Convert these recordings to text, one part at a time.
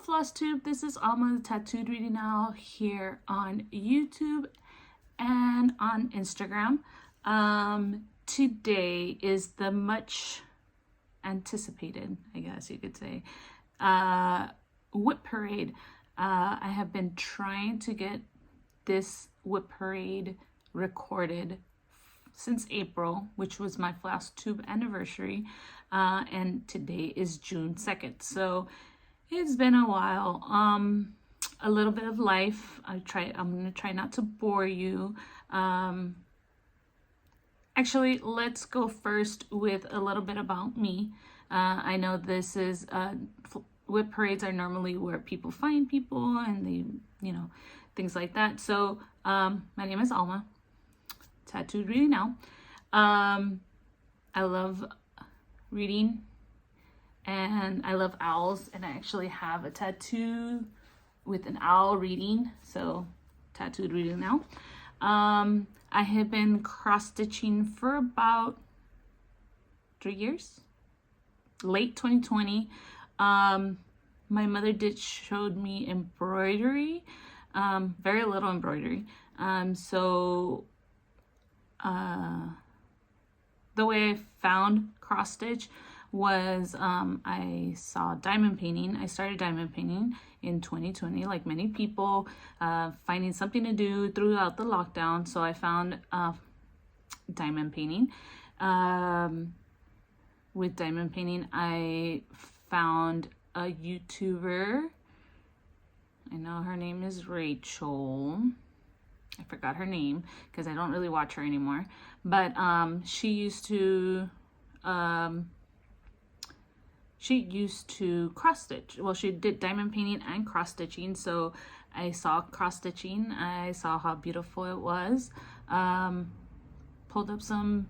Flosstube, this is Alma the Tattooed Reading Now here on YouTube and on Instagram. Today is the much anticipated, I guess you could say, WIP parade. I have been trying to get this WIP parade recorded since April, which was my Flosstube anniversary, and today is June 2nd. So it's been a while. A little bit of life. I'm gonna try not to bore you. Actually, let's go first with a little bit about me. I know this is WIP parades are normally where people find people and they, things like that. So my name is Alma, Tattooed Reading Now. I love reading and I love owls, and I actually have a tattoo with an owl reading, so Tattooed Reading Now. I have been cross-stitching for about 3 years, late 2020. My mother showed me embroidery, very little embroidery. The way I found cross-stitch was I saw diamond painting. I started diamond painting in 2020, like many people, finding something to do throughout the lockdown. So I found diamond painting. With diamond painting, I found a YouTuber. I know her name is Rachel. I forgot her name because I don't really watch her anymore. But she used to cross stitch. Well, she did diamond painting and cross stitching. So I saw cross stitching. I saw how beautiful it was. Pulled up some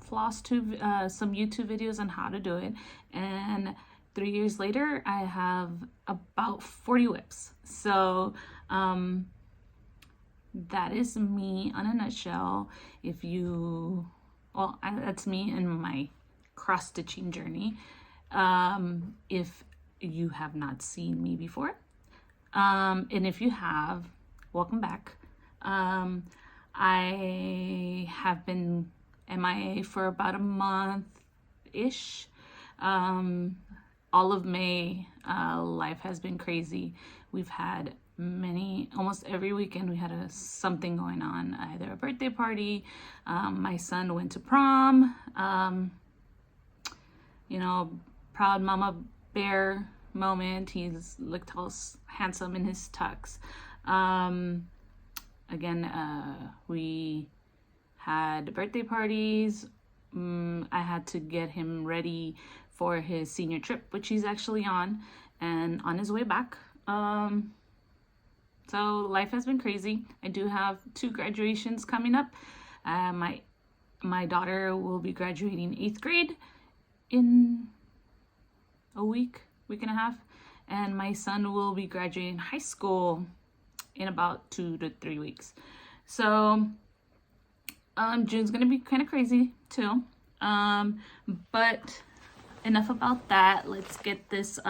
Flosstube, some YouTube videos on how to do it. And 3 years later, I have about 40 WIPs. So that is me in a nutshell. That's me and my cross stitching journey. If you have not seen me before, and if you have, welcome back. I have been MIA for about a month-ish. All of May, life has been crazy. We've had almost every weekend we had something going on, either a birthday party, my son went to prom, proud mama bear moment. He's looked all handsome in his tux. We had birthday parties. I had to get him ready for his senior trip, which he's actually on, and on his way back. So life has been crazy. I do have 2 graduations coming up. My daughter will be graduating 8th grade in a week and a half, and my son will be graduating high school in about 2 to 3 weeks. So June's gonna be kind of crazy too. But enough about that. Let's get this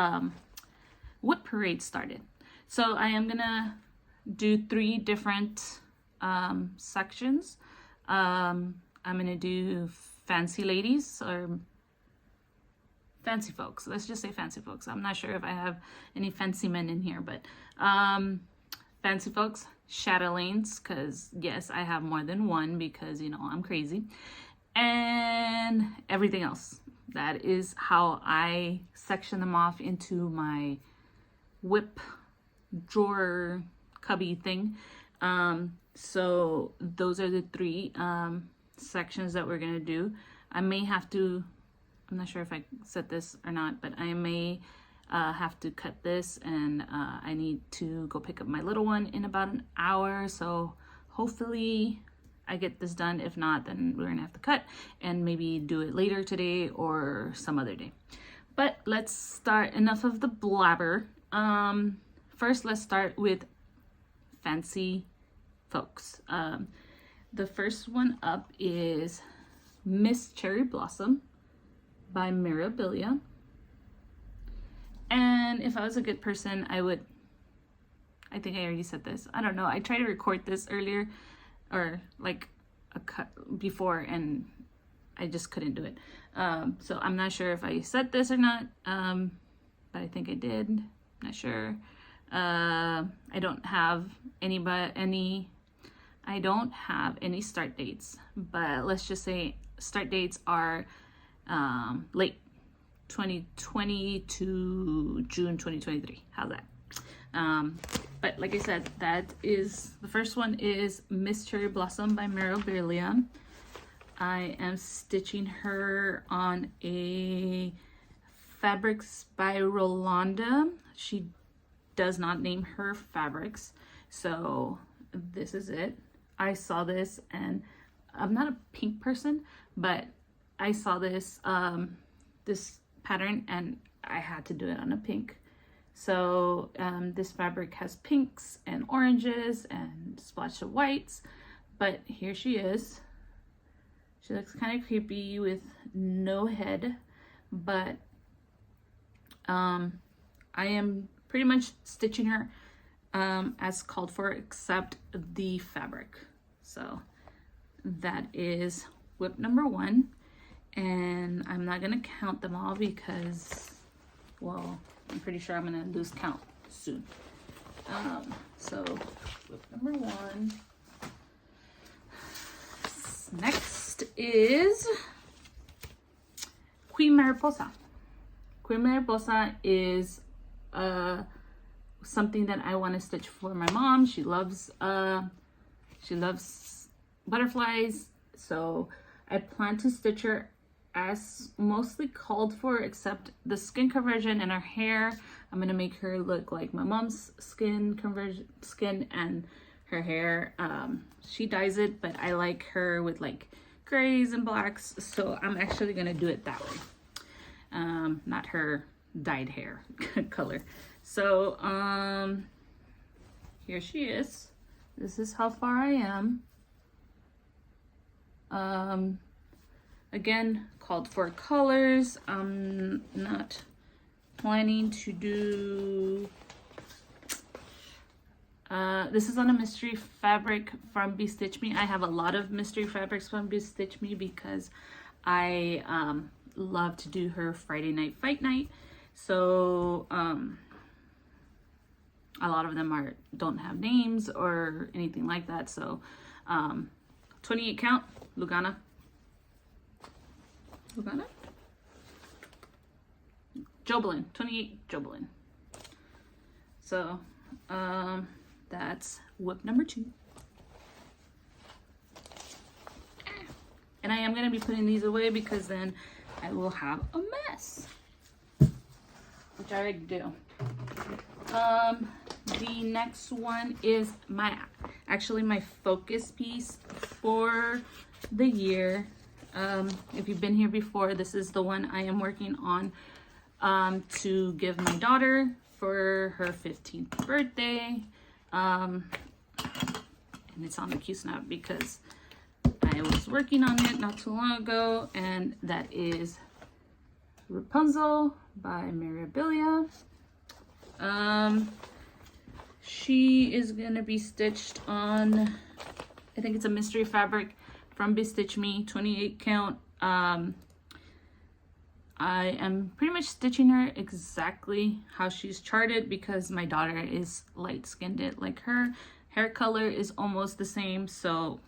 WIP parade started. So I am gonna do 3 different sections. I'm gonna do fancy ladies, or fancy folks. Let's just say fancy folks. I'm not sure if I have any fancy men in here, but fancy folks, Chatelaines, because yes, I have more than one because I'm crazy, and everything else. That is how I section them off into my WIP drawer cubby thing. So those are the 3 sections that we're gonna do. I may have to, I'm not sure if I said this or not, but I may have to cut this, and I need to go pick up my little one in about an hour. So hopefully I get this done. If not, then we're gonna have to cut and maybe do it later today or some other day. But let's start. Enough of the blabber. First, let's start with fancy folks. The first one up is Miss Cherry Blossom by Miras. And And if I was a good person, I would, I think I already said this. I don't know. I tried to record this earlier or like a cut before and I just couldn't do it. So I'm not sure if I said this or not, but I think I did. Not sure. I don't have I don't have any start dates, but let's just say start dates are late 2020 to June 2023. How's that? But like I said, that is, the first one is Miss Cherry Blossom by Miras. I am stitching her on a fabrics by Rolanda. She does not name her fabrics, so this is it. I saw this, and I'm not a pink person, but I saw this this pattern and I had to do it on a pink. So this fabric has pinks and oranges and splotch of whites, but here she is. She looks kind of creepy with no head, but I am pretty much stitching her as called for, except the fabric. So that is WIP number 1, and I'm not gonna count them all because, well, I'm pretty sure I'm gonna lose count soon. So WIP number 1. Next is Queen Mariposa. Queen Mariposa is something that I want to stitch for my mom. She loves butterflies, so I plan to stitch her as mostly called for, except the skin conversion and her hair. I'm gonna make her look like my mom's skin and her hair. She dyes it, but I like her with like grays and blacks, so I'm actually gonna do it that way. Not her dyed hair color. So here she is. This is how far I am. Again, called for colors. I'm not planning to do this is on a mystery fabric from Be Stitch Me. I have a lot of mystery fabrics from Be Stitch Me because I love to do her Friday night fight night. So a lot of them don't have names or anything like that. So 28 count, Lugana. Jobelin, 28 Jobelin. So that's WIP number 2. And I am going to be putting these away because then I will have a mess, which I already do. The next one is my focus piece for the year. If you've been here before, this is the one I am working on to give my daughter for her 15th birthday. And it's on the Q-Snap because I was working on it not too long ago, and that is Rapunzel by Miras. She is gonna be stitched on, I think it's a mystery fabric from Be Stitch Me, 28 count. I am pretty much stitching her exactly how she's charted because my daughter is light-skinned like her. Hair color is almost the same, so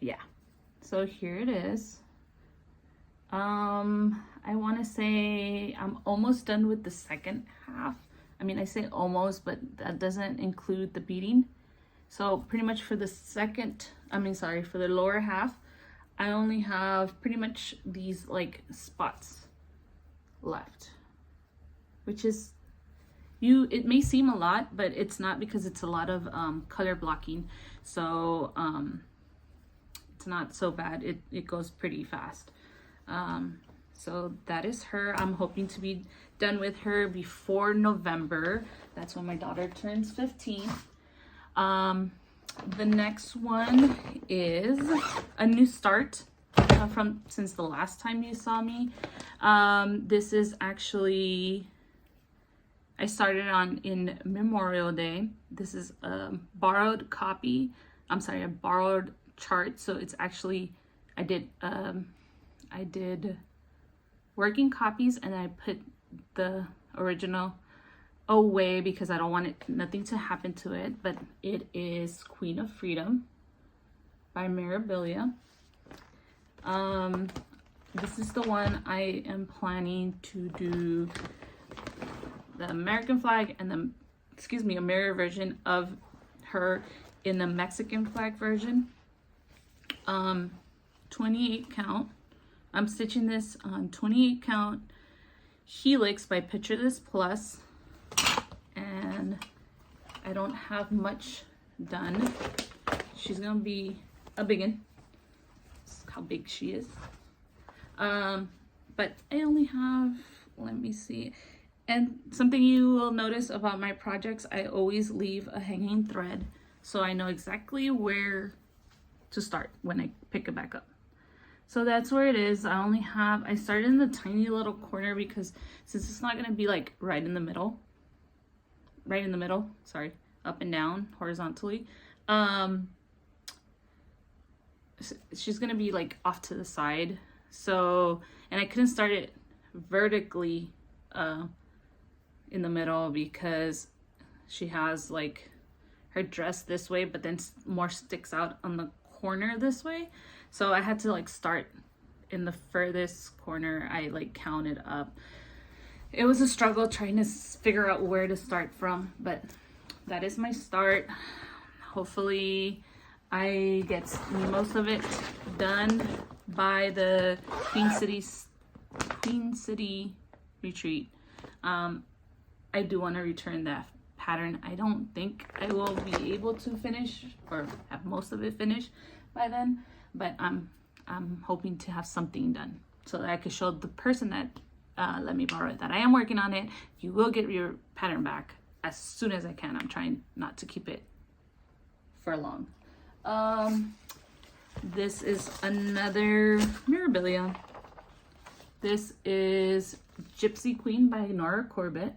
yeah. So here it is. I want to say I'm almost done with the second half. I mean, I say almost, but that doesn't include the beading. So pretty much for the for the lower half, I only have pretty much these like spots left, which is, it may seem a lot, but it's not, because it's a lot of color blocking. So it's not so bad. It goes pretty fast. So that is her. I'm hoping to be done with her before November. That's when my daughter turns 15. The next one is a new start since the last time you saw me. This is actually I started on in Memorial Day. This is a borrowed copy. I'm sorry, a borrowed chart. So it's actually, I did working copies and I put the original away because I don't want nothing to happen to it. But it is Queen of Freedom by Mirabilia. This is the one I am planning to do the American flag and the, excuse me, a mirror version of her in the Mexican flag version. 28 count. I'm stitching this on 28 count Helix by Picture This Plus, and I don't have much done. She's gonna be a big one. This is how big she is. But I only have, let me see. And something you will notice about my projects, I always leave a hanging thread so I know exactly where to start when I pick it back up. So that's where it is. I started in the tiny little corner because since it's not going to be like right in the middle, sorry, up and down horizontally, she's going to be like off to the side. So, and I couldn't start it vertically in the middle because she has like her dress this way, but then more sticks out on the corner this way. So I had to like start in the furthest corner. I like counted up. It was a struggle trying to figure out where to start from, but that is my start. Hopefully I get most of it done by the Queen City retreat. I do want to return that pattern. I don't think I will be able to finish or have most of it finished by then, but I'm hoping to have something done so that I could show the person that let me borrow it that I am working on it. You will get your pattern back as soon as I can. I'm trying not to keep it for long. This is another Mirabilia. This is Gypsy Queen by Nora Corbett.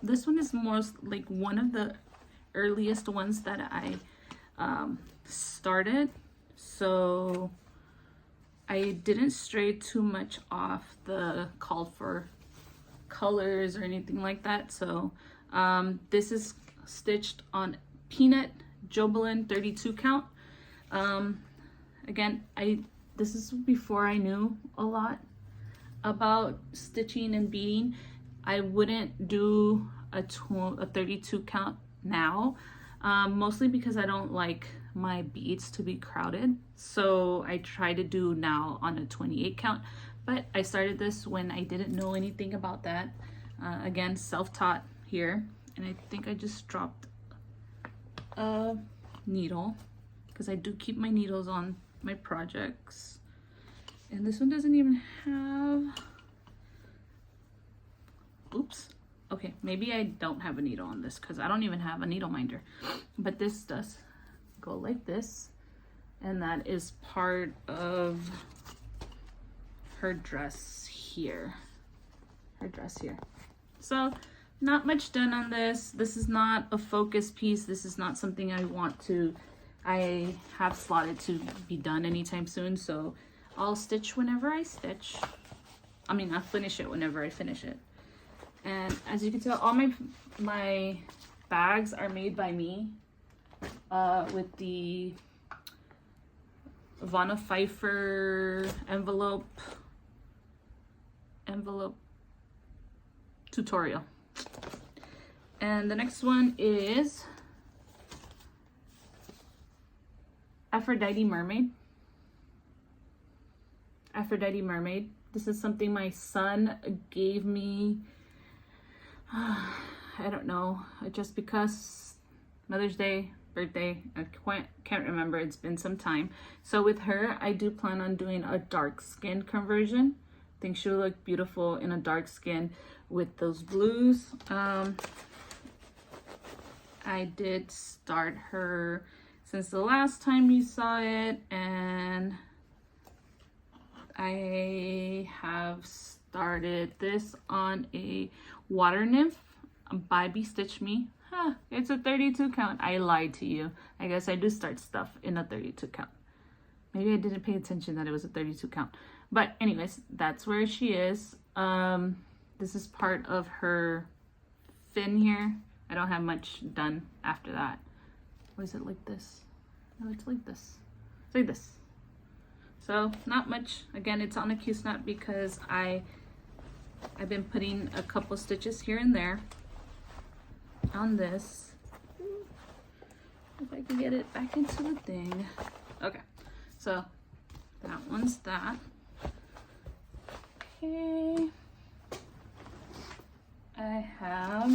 This one is most like one of the earliest ones that I started, so I didn't stray too much off the call for colors or anything like that. So this is stitched on Peanut Jobelin 32 count. Again, this is before I knew a lot about stitching and beading. I wouldn't do a 32 count now, mostly because I don't like my beads to be crowded. So I try to do now on a 28 count, but I started this when I didn't know anything about that. Again, self-taught here, and I think I just dropped a needle because I do keep my needles on my projects. And this one doesn't even have, oops. Okay, maybe I don't have a needle on this because I don't even have a needle minder. But this does go like this. And that is part of her dress here. So not much done on this. This is not a focus piece. This is not something I have slotted to be done anytime soon. So I'll stitch whenever I stitch. I'll finish it whenever I finish it. And as you can tell, all my bags are made by me with the Vanna Pfeiffer envelope tutorial. And the next one is Aphrodite Mermaid. This is something my son gave me, I don't know, just because Mother's Day, birthday, I can't remember, it's been some time. So with her, I do plan on doing a dark skin conversion. I think she'll look beautiful in a dark skin with those blues. I did start her since the last time you saw it, and I have started this on a water nymph by Be Stitch Me. Huh, it's a 32 count. I lied to you. I guess I do start stuff in a 32 count. Maybe I didn't pay attention that it was a 32 count. But anyways, that's where she is. This is part of her fin here. I don't have much done after that. Or is it like this? No, it's like this. It's like this. So not much. Again, it's on a Q-snap because I've been putting a couple stitches here and there on this. If I can get it back into the thing. Okay, so that one's that. Okay, I have,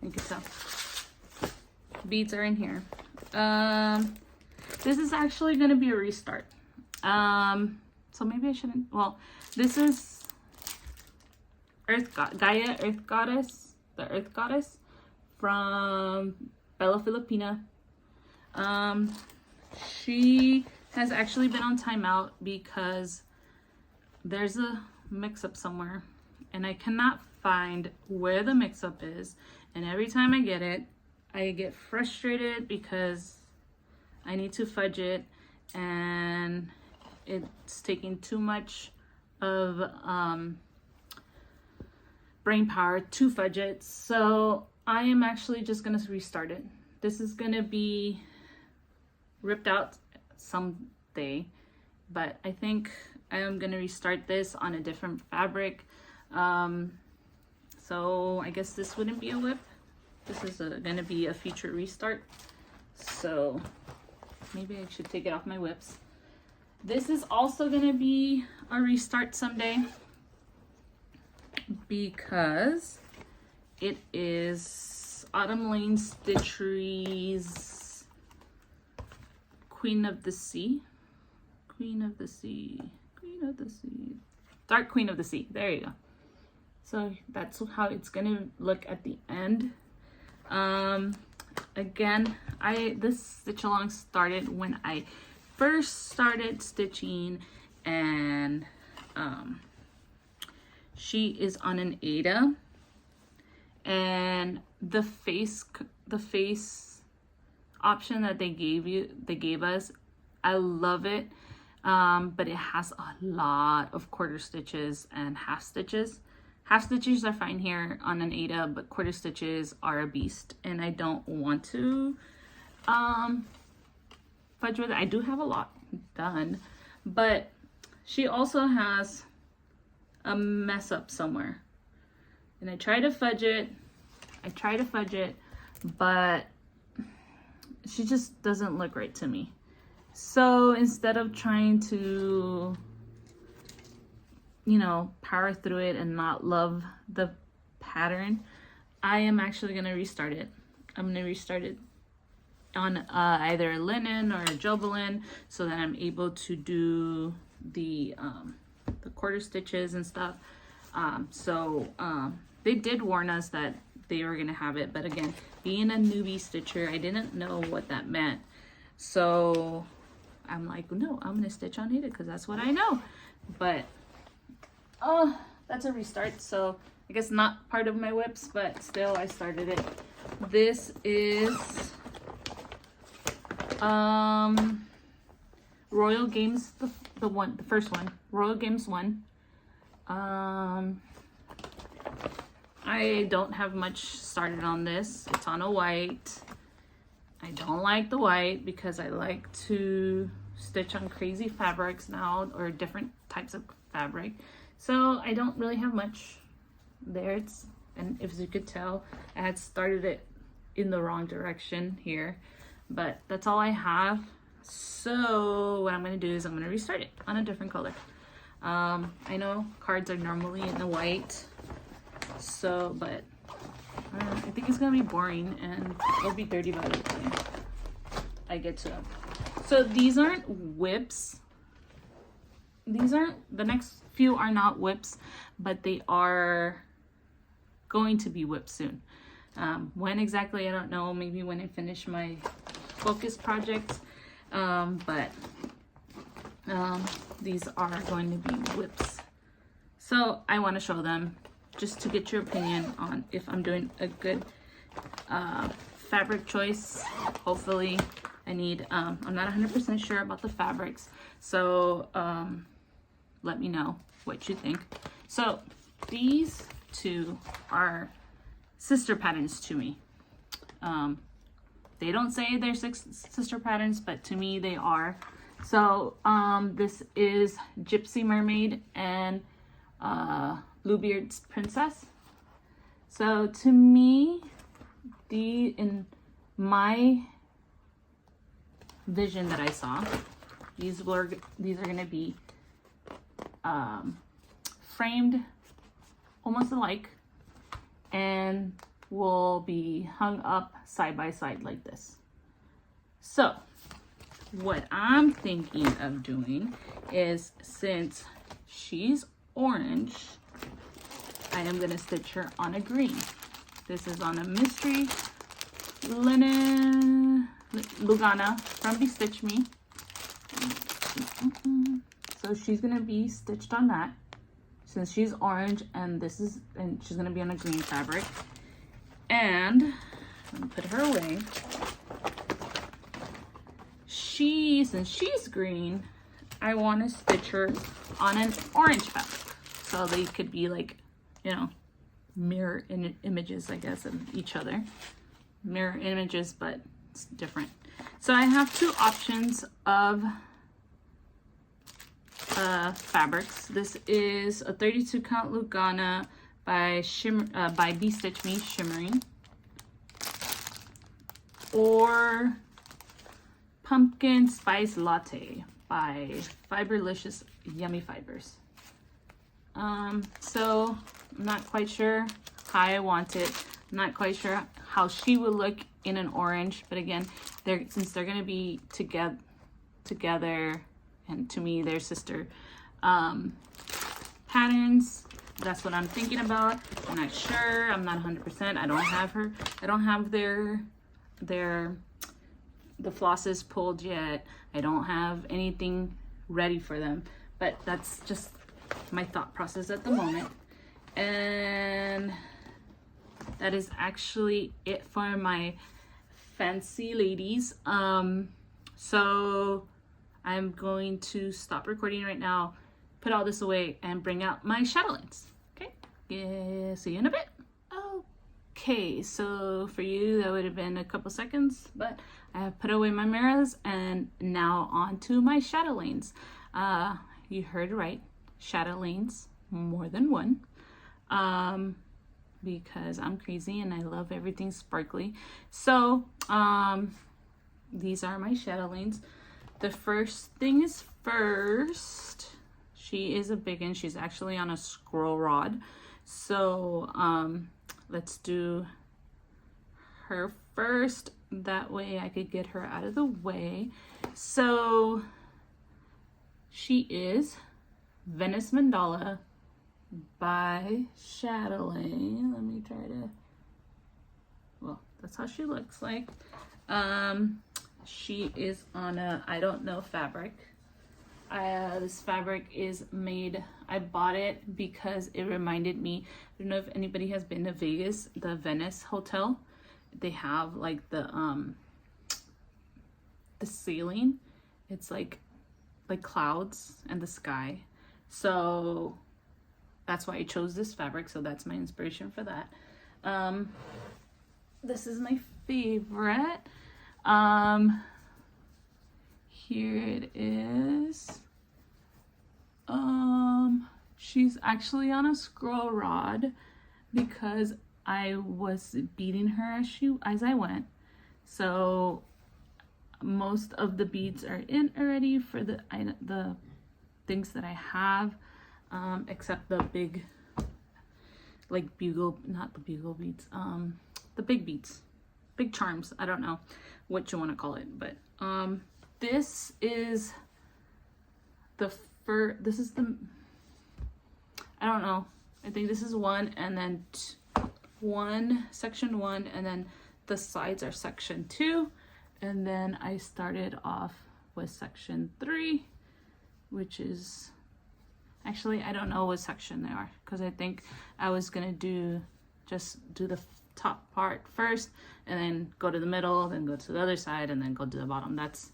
you can tell, beads are in here. This is actually going to be a restart. So maybe I shouldn't, well, this is Gaia Earth Goddess, the Earth Goddess from Bella Filipina. She has actually been on timeout because there's a mix-up somewhere and I cannot find where the mix-up is, and every time I get it I get frustrated because I need to fudge it and it's taking too much of brain power to fudge it. So I am actually just gonna restart it. This is gonna be ripped out someday, but I think I am gonna restart this on a different fabric. So I guess this wouldn't be a WIP. This is gonna be a future restart. So maybe I should take it off my WIPs. This is also gonna be a restart someday because it is Autumn Lane Stitchery's Queen of the Sea. Dark Queen of the Sea. There you go. So that's how it's gonna look at the end. Again, this stitch along started when I first started stitching, and she is on an Ada, and the face option that they gave us, I love it. But it has a lot of quarter stitches and half stitches. Half stitches are fine here on an Ada, but quarter stitches are a beast, and I don't want to fudge with it. I do have a lot done, but she also has a mess up somewhere, and I try to fudge it, but she just doesn't look right to me. So instead of trying to, you know, power through it and not love the pattern, I am actually going to restart it. I'm going to restart it on either linen or jobelin so that I'm able to do the quarter stitches and stuff. They did warn us that they were going to have it, but again, being a newbie stitcher, I didn't know what that meant. So I'm like, no, I'm going to stitch on it because that's what I know. But that's a restart, so I guess not part of my WIPs, but still I started it. This is Royal Games, the first one, Royal Games 1. I don't have much started on this. It's on a white. I don't like the white because I like to stitch on crazy fabrics now, or different types of fabric. So I don't really have much there. And if you could tell, I had started it in the wrong direction here, but that's all I have. So what I'm going to do is I'm going to restart it on a different color. I know cards are normally in the white, so, but I think it's going to be boring and it'll be dirty by the time I get to them. So these aren't WIPs. The next few are not WIPs, but they are going to be WIPs soon. When exactly, I don't know. Maybe when I finish my focus project. But these are going to be WIPs So I want to show them just to get your opinion on if I'm doing a good fabric choice. Hopefully I need, I'm not 100% sure about the fabrics. So let me know what you think. So these two are sister patterns to me. They don't say they're sister patterns, but to me they are. So this is Gypsy Mermaid and Bluebeard's Princess. So to me, in my vision that I saw, these are going to be framed almost alike and will be hung up side by side like this. So what I'm thinking of doing is, since she's orange, I am going to stitch her on a green. This is on a mystery linen Lugana from Bestitch Me. So she's going to be stitched on that, since she's orange, and she's going to be on a green fabric. And I'm going to put her away. Since she's green, I want to stitch her on an orange fabric. So they could be like, you know, mirror images, I guess, of each other. Mirror images, but it's different. So I have two options of fabrics. This is a 32 count Lugana by Bestitch Me Shimmering, or Pumpkin Spice Latte by Fiberlicious Yummy Fibers. So I'm not quite sure how I want it. I'm not quite sure how she will look in an orange, but again, since they're gonna be together, and to me they're sister patterns, that's what I'm thinking about. I'm not sure. I'm not 100%. I don't have the flosses pulled yet. I don't have anything ready for them, but that's just my thought process at the moment. And that is actually it for my fancy ladies. So I'm going to stop recording right now, put all this away, and bring out my Chatelaines. Okay, yeah, see you in a bit. Okay, so for you that would have been a couple seconds, but I have put away my Miras, and now on to my Chatelaines. You heard right, Chatelaines, more than one, because I'm crazy and I love everything sparkly. So these are my Chatelaines. The first thing is first. She is a big one. She's actually on a scroll rod. So let's do her first. That way I could get her out of the way. So she is Venice Mandala by Chatelaine. Let me try to, well, that's how she looks like. She is on a, I don't know, fabric. This fabric is made, I bought it because it reminded me, I don't know if anybody has been to Vegas, the Venice Hotel. They have like the ceiling, it's like clouds and the sky. So that's why I chose this fabric. So that's my inspiration for that. This is my favorite. Here it is. She's actually on a scroll rod because I was beading her as I went. So most of the beads are in already for the things that I have, except the big, like bugle, not the bugle beads, the big beads, big charms. I don't know what you want to call it, but this is the first, this is the, I don't know, I think this is one, and then section one, and then the sides are section 2, and then I started off with section 3, which is, Actually, I don't know what section they are, because I think I was gonna just do the top part first and then go to the middle, then go to the other side, and then go to the bottom. That's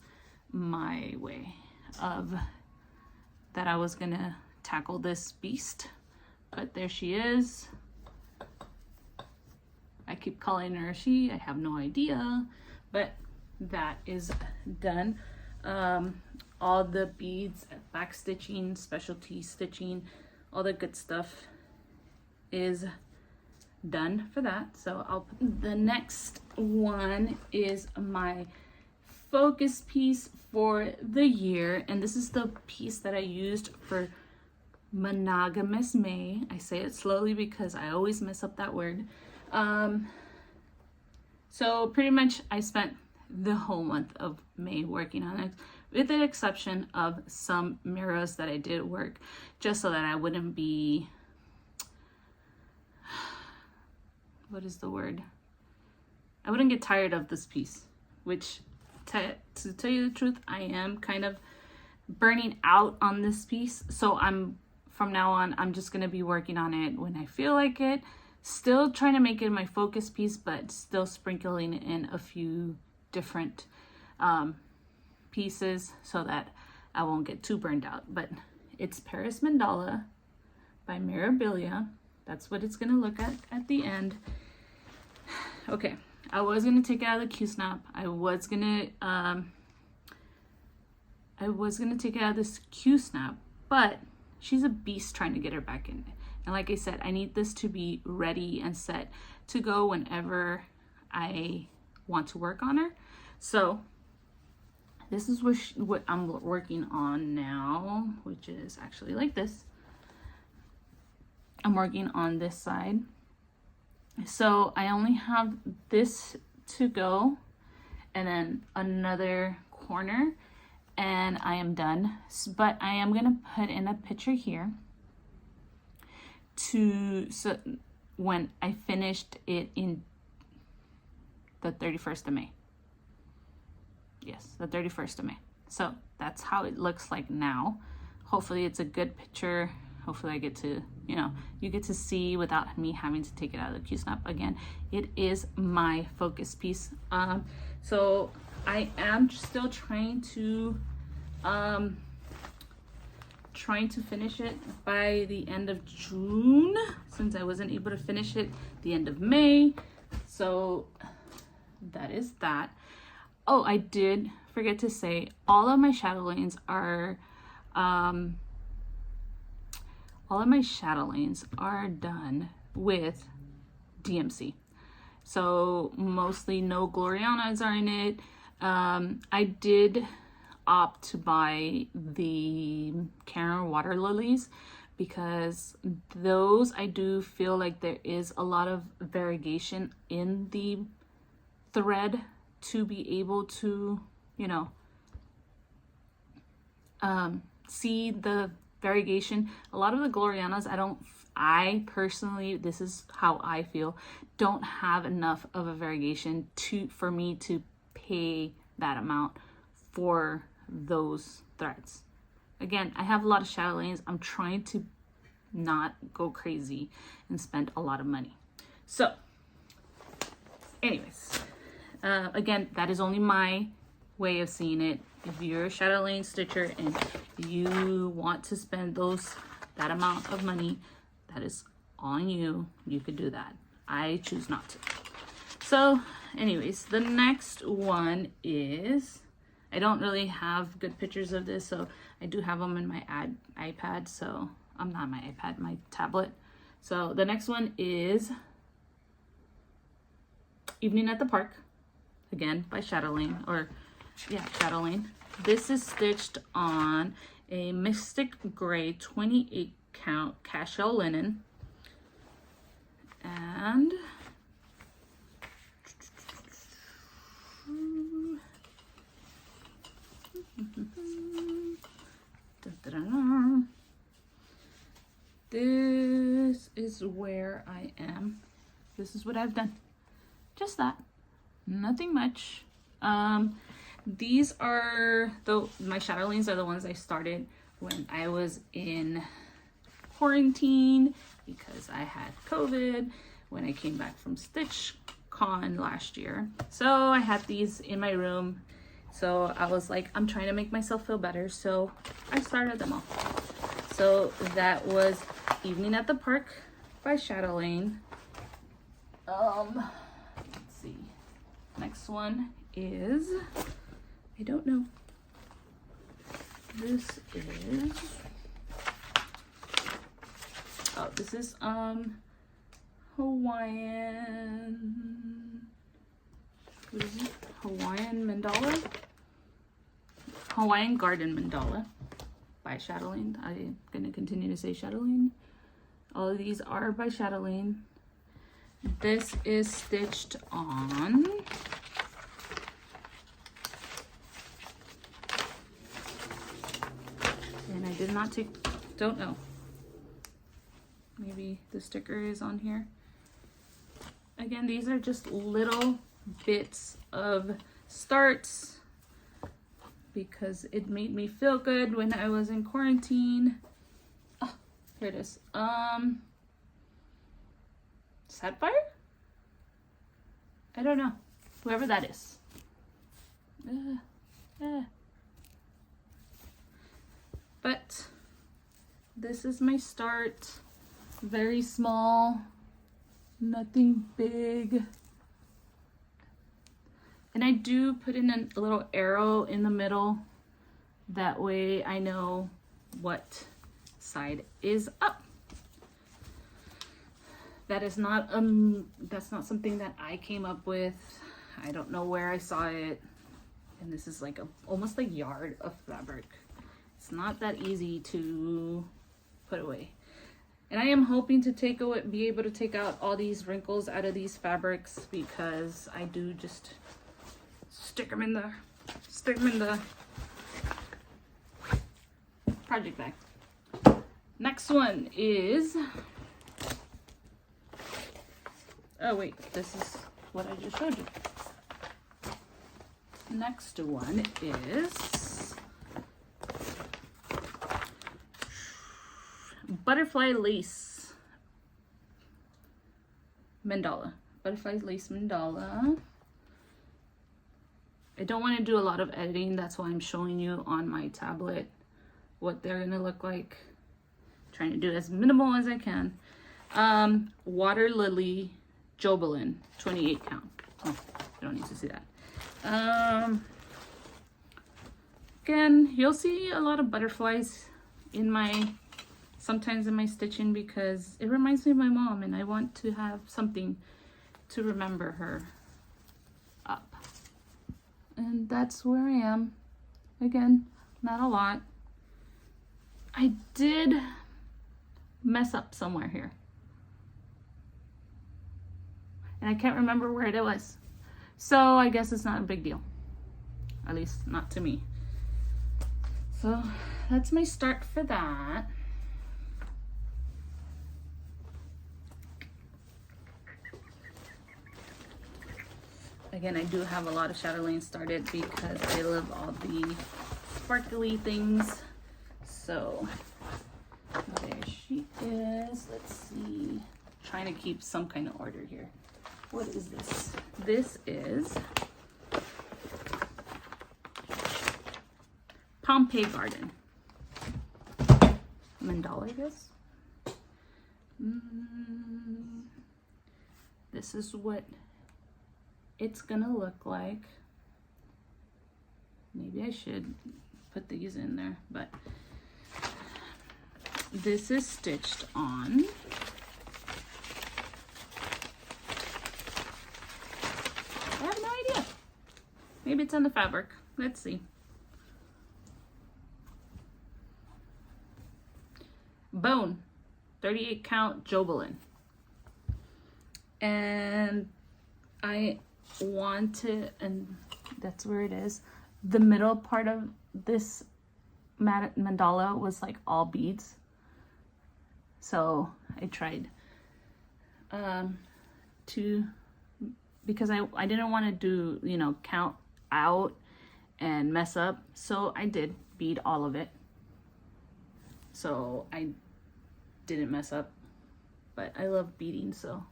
my way of that I was gonna tackle this beast. But there she is. I keep calling her she, I have no idea, but that is done. All the beads, back stitching, specialty stitching, all the good stuff is done for that. So I'll put the next one is my focus piece for the year, and this is the piece that I used for Monogamous May. I say it slowly because I always mess up that word. So pretty much I spent the whole month of May working on it, with the exception of some Miras that I did work just so that I wouldn't be, what is the word? I wouldn't get tired of this piece, which to tell you the truth, I am kind of burning out on this piece. So from now on, I'm just going to be working on it when I feel like it. Still trying to make it my focus piece, but still sprinkling in a few different pieces so that I won't get too burned out. But it's Paris Mandala by Mirabilia. That's what it's going to look at the end. Okay, I was going to take it out of the Q-snap. I was going to take it out of this Q-snap, but she's a beast trying to get her back in. And like I said, I need this to be ready and set to go whenever I want to work on her. So this is what I'm working on now, which is actually like this. I'm working on this side. So I only have this to go and then another corner and I am done. But I am going to put in a picture here so when I finished it in the 31st of May. Yes, the 31st of May. So that's how it looks like now. Hopefully it's a good picture. Hopefully I get to, you get to see without me having to take it out of the Q-snap again. It is my focus piece. So I am still trying to finish it by the end of June, since I wasn't able to finish it the end of May. So that is that. Oh, I did forget to say, all of my chatelaines are done with DMC. So mostly no Glorianas are in it. I did opt to buy the Karen water lilies because those, I do feel like there is a lot of variegation in the thread to be able to, see the variegation. A lot of the Glorianas, I personally, this is how I feel, don't have enough of a variegation for me to pay that amount for those threads. Again, I have a lot of chatelaines. I'm trying to not go crazy and spend a lot of money. So anyways, again, that is only my way of seeing it. If you're a chatelaine stitcher and you want to spend that amount of money, that is on you. You could do that. I choose not to. So anyways, the next one is, I don't really have good pictures of this, so I do have them in my iPad. So I'm not my iPad, my tablet. So the next one is Evening at the Park, again by Chatelaine, Chatelaine. This is stitched on a Mystic Gray 28 count cashel linen, and this is where I am. This is what I've done. Just that. Nothing much. These are my chatelaines are the ones I started when I was in quarantine because I had COVID when I came back from StitchCon last year. So I had these in my room. So I was like, I'm trying to make myself feel better. So I started them all. So that was Evening at the Park by Chatelaines. Let's see. Next one is, I don't know. This is, oh, this is Hawaiian, what is it? Hawaiian mandala? Hawaiian Garden Mandala by Chatelaines. I'm gonna continue to say Chatelaines. All of these are by Chatelaines. This is stitched on and I did not take, don't know. Maybe the sticker is on here. Again, these are just little bits of starts because it made me feel good when I was in quarantine. Oh, here it is. Sapphire? I don't know. Whoever that is. But this is my start. Very small. Nothing big. And I do put in a little arrow in the middle. That way I know what side is up. That is not that's not something that I came up with. I don't know where I saw it. And this is like almost a yard of fabric. It's not that easy to put away. And I am hoping to be able to take out all these wrinkles out of these fabrics because I do just stick them in the project bag. Next one is, oh wait, this is what I just showed you. Next one is butterfly lace mandala. Butterfly lace mandala. I don't want to do a lot of editing. That's why I'm showing you on my tablet what they're gonna look like. Trying to do as minimal as I can. Water lily Jobelin, 28 count. Oh, I don't need to see that. Again, you'll see a lot of butterflies sometimes in my stitching because it reminds me of my mom and I want to have something to remember her up. And that's where I am. Again, not a lot. I did mess up somewhere here. And I can't remember where it was. So I guess it's not a big deal. At least not to me. So that's my start for that. Again, I do have a lot of Chatelaines started because I love all the sparkly things. So there she is. Let's see. Trying to keep some kind of order here. What is this? This is Pompeii Garden. Mandala, I guess. This is what it's gonna look like. Maybe I should put these in there, but this is stitched on. I have no idea. Maybe it's on the fabric. Let's see. Bone, 38 count Jobelin. And I want to, and that's where it is. The middle part of this mandala was like all beads. So I tried because I didn't want to do, count out and mess up. So I did bead all of it. So I didn't mess up. But I love beading, so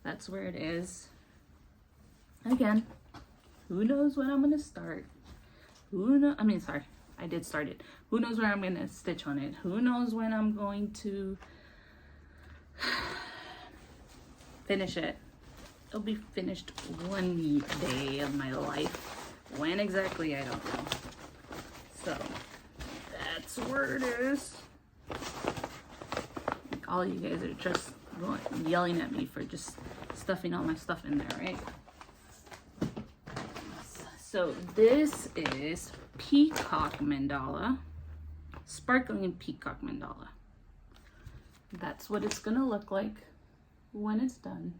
that's where it is. Again, who knows when I'm gonna start? I did start it. Who knows where I'm gonna stitch on it? Who knows when I'm going to finish it? It'll be finished one day of my life. When exactly, I don't know. So that's where it is. All you guys are just yelling at me for just stuffing all my stuff in there, right? So this is peacock mandala, sparkling peacock mandala. That's what it's gonna look like when it's done.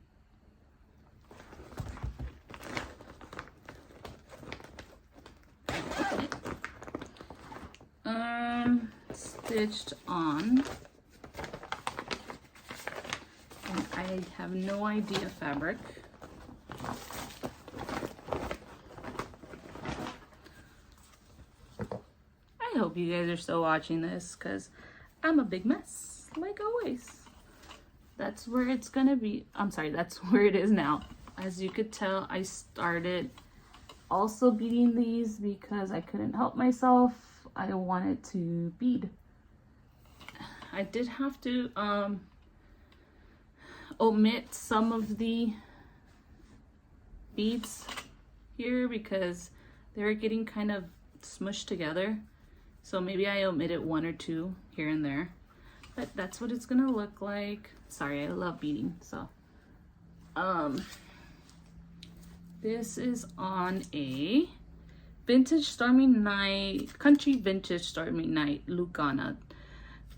Stitched on, and I have no idea fabric. I hope you guys are still watching this because I'm a big mess, like always. That's where it's gonna be. I'm sorry, that's where it is now. As you could tell, I started also beading these because I couldn't help myself. I wanted to bead. I did have to omit some of the beads here because they're getting kind of smushed together. So maybe I omitted one or two here and there. But that's what it's gonna look like. Sorry, I love beading. So this is on a Vintage Stormy Night, Country Vintage Stormy Night Lugana,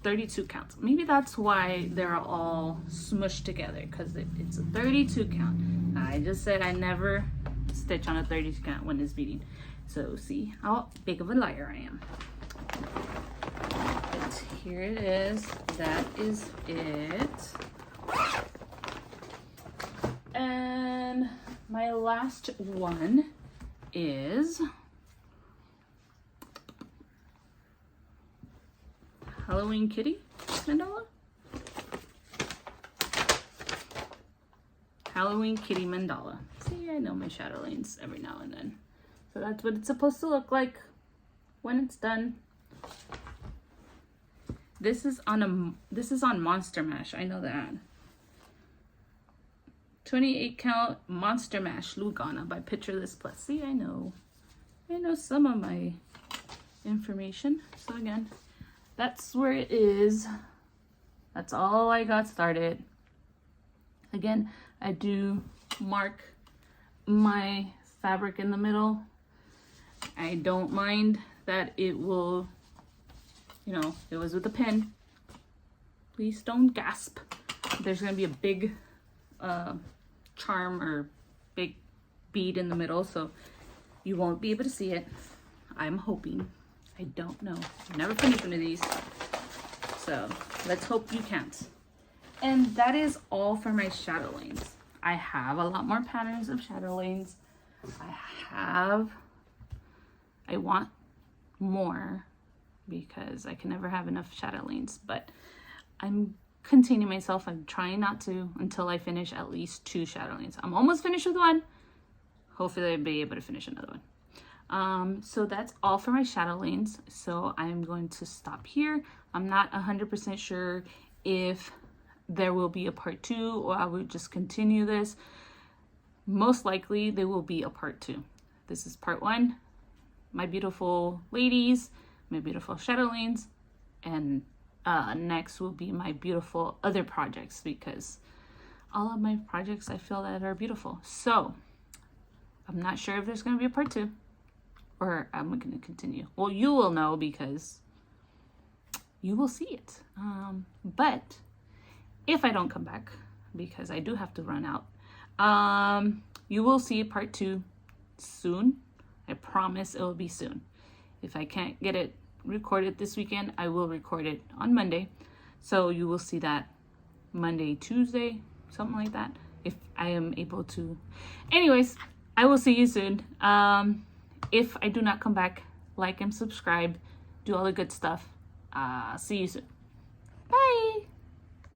32 counts. Maybe that's why they're all smushed together, because it's a 32 count. I just said I never stitch on a 32 count when it's beading. So see how big of a liar I am. But here it is. That is it. And my last one is Halloween Kitty mandala. Halloween Kitty mandala. See, I know my Chatelaines every now and then. So that's what it's supposed to look like when it's done. This is on Monster Mash. I know that. 28 count Monster Mash Lugana by Picture This Plus. See, I know some of my information. So again, that's where it is. That's all I got started. Again, I do mark my fabric in the middle. I don't mind that it will, it was with a pen. Please don't gasp. There's gonna be a big charm or big bead in the middle, so you won't be able to see it. I'm hoping. I don't know. I've never finished one of these, so let's hope you can't. And that is all for my Chatelaines. I have a lot more patterns of Chatelaines. I want more because I can never have enough Chatelaines, but I'm containing myself. I'm trying not to until I finish at least 2 Chatelaines. I'm almost finished with one. Hopefully I'll be able to finish another one. So that's all for my Chatelaines. So I'm going to stop here. I'm not 100% sure if there will be a part 2 or I will just continue this. Most likely there will be a part 2. This is part 1. My beautiful ladies, my beautiful Chatelaines, and next will be my beautiful other projects, because all of my projects I feel that are beautiful. So I'm not sure if there's going to be a part 2 or I'm going to continue. Well, you will know because you will see it. But if I don't come back, because I do have to run out, you will see part 2 soon. I promise it will be soon. If I can't get it recorded this weekend, I will record it on Monday. So you will see that Monday, Tuesday, something like that, if I am able to. Anyways, I will see you soon. If I do not come back, like and subscribe, do all the good stuff. See you soon. Bye.